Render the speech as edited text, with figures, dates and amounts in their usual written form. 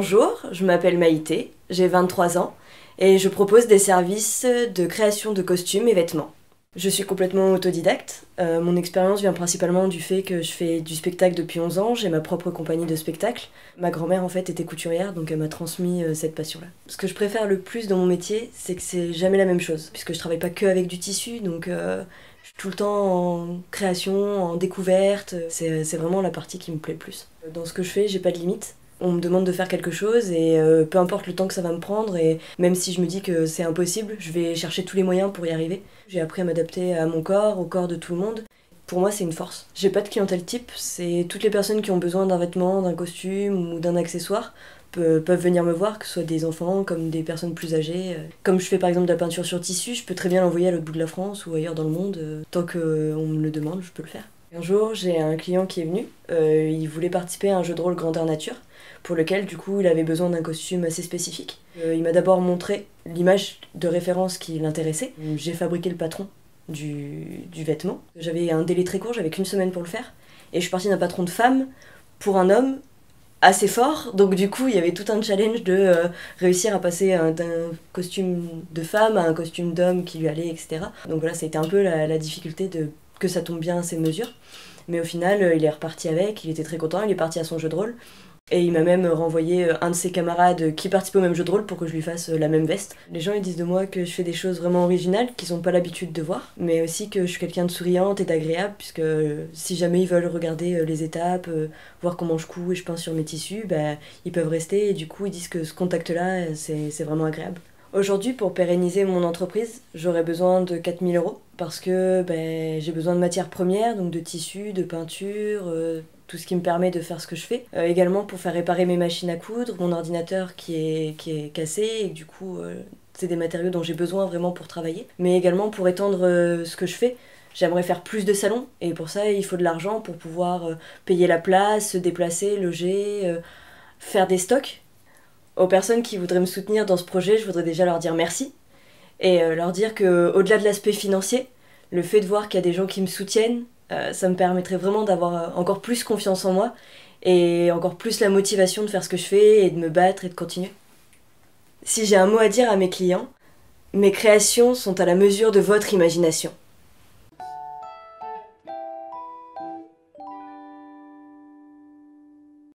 Bonjour, je m'appelle Maïté, j'ai 23 ans et je propose des services de création de costumes et vêtements. Je suis complètement autodidacte. Mon expérience vient principalement du fait que je fais du spectacle depuis 11 ans, j'ai ma propre compagnie de spectacle. Ma grand-mère en fait était couturière, donc elle m'a transmis cette passion-là. Ce que je préfère le plus dans mon métier, c'est que c'est jamais la même chose, puisque je travaille pas que avec du tissu, donc je suis tout le temps en création, en découverte. C'est vraiment la partie qui me plaît le plus. Dans ce que je fais, j'ai pas de limite. On me demande de faire quelque chose et peu importe le temps que ça va me prendre, et même si je me dis que c'est impossible, je vais chercher tous les moyens pour y arriver. J'ai appris à m'adapter à mon corps, au corps de tout le monde. Pour moi, c'est une force. J'ai pas de clientèle type, c'est toutes les personnes qui ont besoin d'un vêtement, d'un costume ou d'un accessoire peuvent venir me voir, que ce soit des enfants comme des personnes plus âgées. Comme je fais par exemple de la peinture sur tissu, je peux très bien l'envoyer à l'autre bout de la France ou ailleurs dans le monde. Tant qu'on me le demande, je peux le faire. Un jour, j'ai un client qui est venu, il voulait participer à un jeu de rôle grandeur nature, pour lequel du coup il avait besoin d'un costume assez spécifique. Il m'a d'abord montré l'image de référence qui l'intéressait. J'ai fabriqué le patron du vêtement. J'avais un délai très court, j'avais qu'une semaine pour le faire, et je suis partie d'un patron de femme pour un homme assez fort, donc du coup il y avait tout un challenge de réussir à passer d'un costume de femme à un costume d'homme qui lui allait, etc. Donc voilà, ça a été un peu la difficulté de que ça tombe bien à ses mesures. Mais au final, il est reparti avec, il était très content, il est parti à son jeu de rôle. Et il m'a même renvoyé un de ses camarades qui participe au même jeu de rôle pour que je lui fasse la même veste. Les gens ils disent de moi que je fais des choses vraiment originales qu'ils n'ont pas l'habitude de voir, mais aussi que je suis quelqu'un de souriante et d'agréable, puisque si jamais ils veulent regarder les étapes, voir comment je couds et je peins sur mes tissus, bah, ils peuvent rester et du coup ils disent que ce contact-là, c'est vraiment agréable. Aujourd'hui, pour pérenniser mon entreprise, j'aurais besoin de 4 000 € parce que j'ai besoin de matières premières, donc de tissus, de peinture, tout ce qui me permet de faire ce que je fais. Également pour faire réparer mes machines à coudre, mon ordinateur qui est cassé et du coup c'est des matériaux dont j'ai besoin vraiment pour travailler. Mais également pour étendre ce que je fais. J'aimerais faire plus de salons et pour ça il faut de l'argent pour pouvoir payer la place, se déplacer, loger, faire des stocks. Aux personnes qui voudraient me soutenir dans ce projet, je voudrais déjà leur dire merci et leur dire que au-delà de l'aspect financier, le fait de voir qu'il y a des gens qui me soutiennent, ça me permettrait vraiment d'avoir encore plus confiance en moi et encore plus la motivation de faire ce que je fais et de me battre et de continuer. Si j'ai un mot à dire à mes clients, mes créations sont à la mesure de votre imagination.